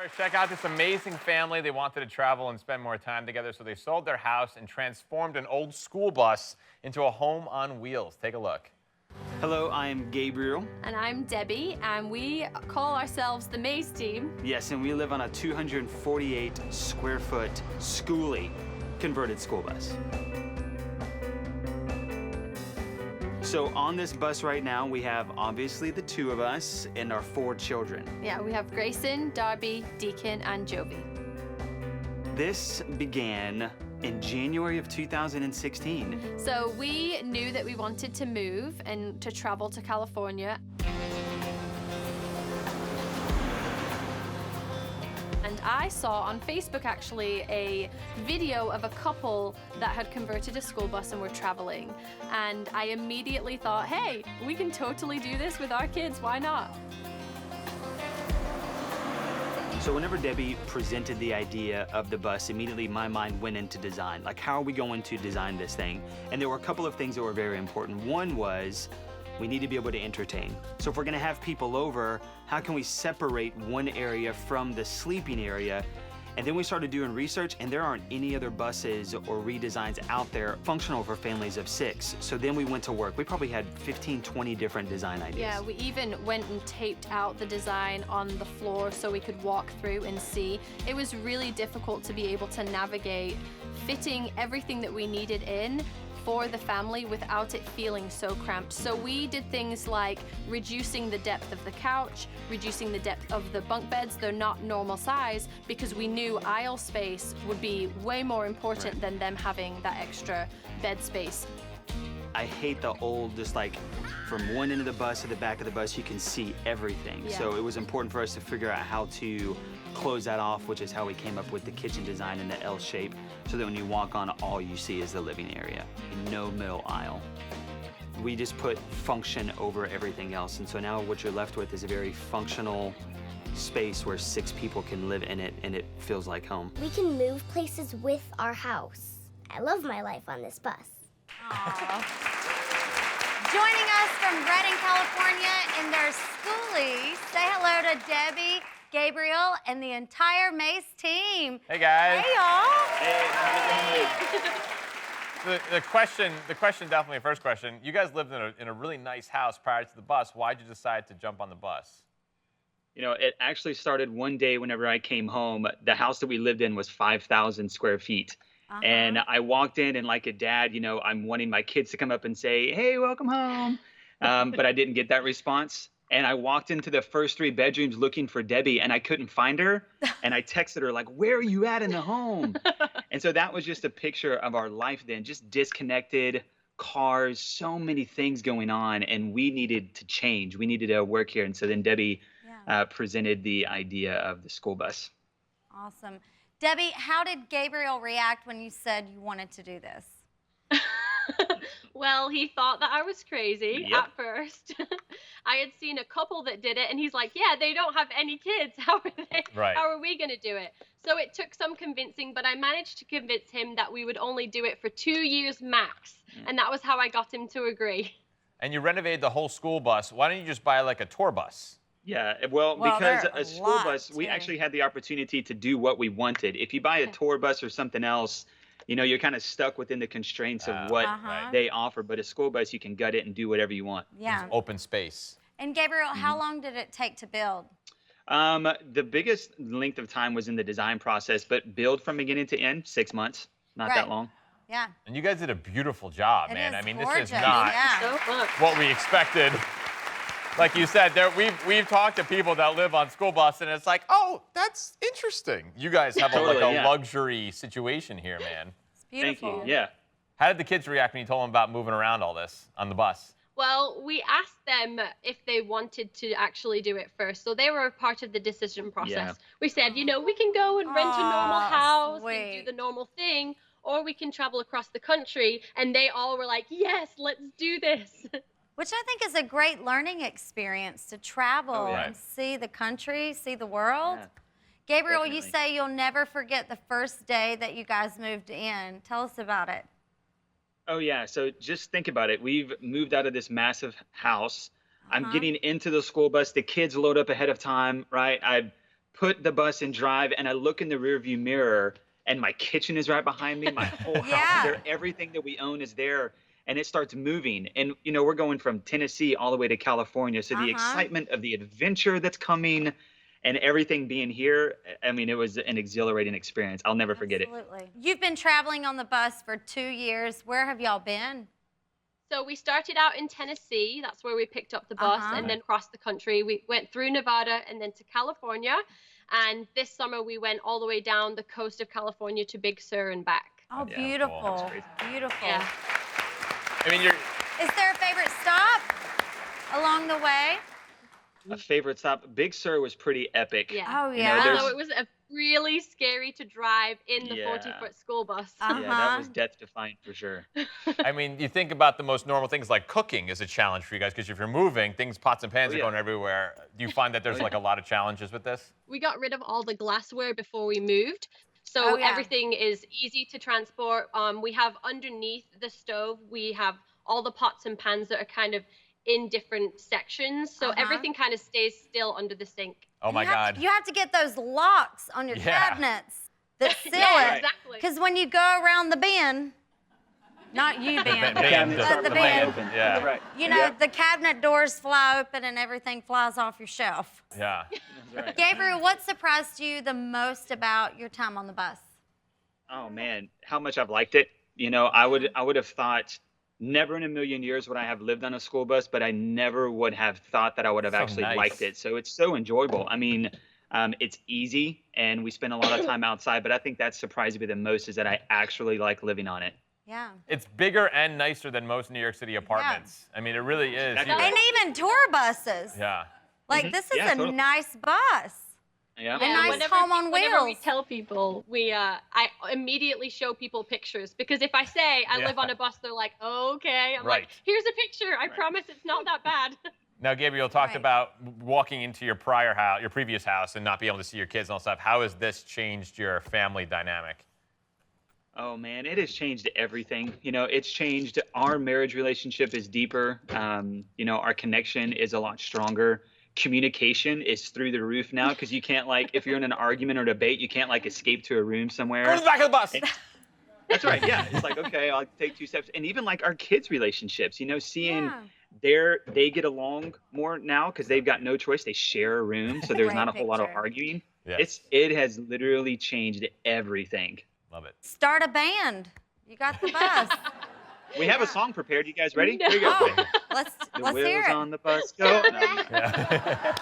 Check out this amazing family. They wanted to travel and spend more time together, so they sold their house and transformed an old school bus into a home on wheels. Take a look. Hello, I'm Gabriel. And I'm Debbie, and we call ourselves the Maze Team. Yes, and we live on a 248 square foot schoolie converted school bus. So on this bus right now, we have obviously the two of us and our 4 children. Yeah, we have Grayson, Darby, Deacon, and Jovi. This began in January of 2016. So we knew that we wanted to move and to travel to California. And I saw on Facebook actually a video of a couple that had converted a school bus and were traveling. And I immediately thought, hey, we can totally do this with our kids, why not? So whenever Debbie presented the idea of the bus, immediately my mind went into design. Like, how are we going to design this thing? And there were a couple of things that were very important. One was, we need to be able to entertain. So if we're gonna have people over, how can we separate one area from the sleeping area? And then we started doing research, and there aren't any other buses or redesigns out there functional for families of 6. So then we went to work. We probably had 15, 20 different design ideas. Yeah, we even went and taped out the design on the floor so we could walk through and see. It was really difficult to be able to navigate fitting everything that we needed in for the family without it feeling so cramped. So we did things like reducing the depth of the couch, reducing the depth of the bunk beds. They're not normal size because we knew aisle space would be way more important than them having that extra bed space. I hate the old, just like from one end of the bus to the back of the bus, you can see everything. Yeah. So it was important for us to figure out how to close that off, which is how we came up with the kitchen design in the L shape, so that when you walk on, all you see is the living area, no middle aisle. We just put function over everything else, and so now what you're left with is a very functional space where 6 people can live in it, and it feels like home. We can move places with our house. I love my life on this bus. Joining us from Redding, California in their schoolie, say hello to Debbie, Gabriel, and the entire Maze team. Hey, guys. Hey, y'all. The question, definitely the first question, you guys lived in a really nice house prior to the bus. Why'd you decide to jump on the bus? You know, it actually started one day whenever I came home. The house that we lived in was 5,000 square feet. And I walked in, and like a dad, you know, I'm wanting my kids to come up and say, hey, welcome home. But I didn't get that response. And I walked into the first 3 bedrooms looking for Debbie, and I couldn't find her. And I texted her, like, where are you at in the home? And so that was just a picture of our life then, just disconnected, cars, so many things going on. And we needed to change. We needed to work here. And so then Debbie presented the idea of the school bus. Awesome. Debbie, how did Gabriel react when you said you wanted to do this? Well, he thought that I was crazy Yep. at first. I had seen a couple that did it, and he's like, yeah, they don't have any kids. How are we going to do it? So it took some convincing, but I managed to convince him that we would only do it for 2 years max. And that was how I got him to agree. And you renovated the whole school bus. Why don't you just buy like a tour bus? Yeah, well because there are a school lot, bus, we too. actually had the opportunity to do what we wanted. If you buy a tour bus or something else, you know, you're kind of stuck within the constraints of what they offer. But a school bus, you can gut it and do whatever you want. Yeah. Open space. And Gabriel, how long did it take to build? The biggest length of time was in the design process, but build from beginning to end, 6 months, not that long. Yeah. And you guys did a beautiful job, It man. is I mean, gorgeous. this is not what we expected. Like you said, we've talked to people that live on school bus, and it's like, oh, that's interesting. You guys have a luxury situation here, man. It's beautiful. Thank you. Yeah. How did the kids react when you told them about moving around all this on the bus? Well, we asked them if they wanted to actually do it first. So they were part of the decision process. Yeah. We said, you know, we can go and rent a normal house sweet. and do the normal thing, or we can travel across the country. And they all were like, yes, let's do this. Which I think is a great learning experience to travel and see the country, see the world. Yeah, Gabriel, definitely. you say you'll never forget the first day that you guys moved in. Tell us about it. Oh, yeah. So just think about it. We've moved out of this massive house. I'm getting into the school bus. The kids load up ahead of time, right? I put the bus in drive, and I look in the rearview mirror, and my kitchen is right behind me. My whole house is there. Everything that we own is there. And it starts moving. And, you know, we're going from Tennessee all the way to California. So the excitement of the adventure that's coming and everything being here, I mean, it was an exhilarating experience. I'll never forget it. Absolutely. You've been traveling on the bus for 2 years. Where have y'all been? So we started out in Tennessee. That's where we picked up the bus, and then across the country. We went through Nevada and then to California. And this summer we went all the way down the coast of California to Big Sur and back. Oh, Yeah, beautiful. cool. Beautiful. Yeah. I mean, Is there a favorite stop along the way? A favorite stop? Big Sur was pretty epic. Yeah. Oh, You know, yeah. there's- So it was really scary to drive in the Yeah. 40-foot school bus. Yeah, that was death-defying for sure. I mean, you think about the most normal things like cooking is a challenge for you guys because if you're moving, pots and pans are going everywhere. Do you find that there's like a lot of challenges with this? We got rid of all the glassware before we moved. So everything is easy to transport. We have underneath the stove, we have all the pots and pans that are kind of in different sections. So everything kind of stays still under the sink. Oh my God. You have to get those locks on your cabinets that seal it. Exactly. Because when you go around the bin, not you, Ben, the bin, Yeah. Right. you know, the cabinet doors fly open and everything flies off your shelf. Yeah. That's right. Gabriel, what surprised you the most about your time on the bus? Oh man, how much I've liked it. You know, I would have thought never in a million years would I have lived on a school bus, but I never would have thought that I would have actually liked it. So it's so enjoyable. I mean, it's easy and we spend a lot of time outside, but I think that surprised me the most is that I actually like living on it. Yeah. It's bigger and nicer than most New York City apartments. I mean, it really is. Exactly. And even tour buses. Yeah. Like, this is Yeah, a totally. nice bus. Yeah. A nice whenever home on whenever we wheels. tell people, I immediately show people pictures because if I say I live on a bus, they're like, okay. I'm like, here's a picture. I promise it's not that bad. Now, Gabriel talked about walking into your previous house and not being able to see your kids and all stuff. How has this changed your family dynamic? Oh man, it has changed everything. You know, it's changed. Our marriage relationship is deeper. You know, our connection is a lot stronger. Communication is through the roof now because you can't if you're in an argument or debate, you can't escape to a room somewhere. Go to the back of the bus. That's right. Yeah, it's like okay, I'll take 2 steps, and even our kids' relationships. You know, seeing they get along more now because they've got no choice. They share a room, so there's not a whole lot of arguing. Yeah. It has literally changed everything. Love it. Start a band. You got the bus. We have a song prepared. You guys ready? No. Here you go. Let's The hear wheels it. on the bus go. No, no. Yeah.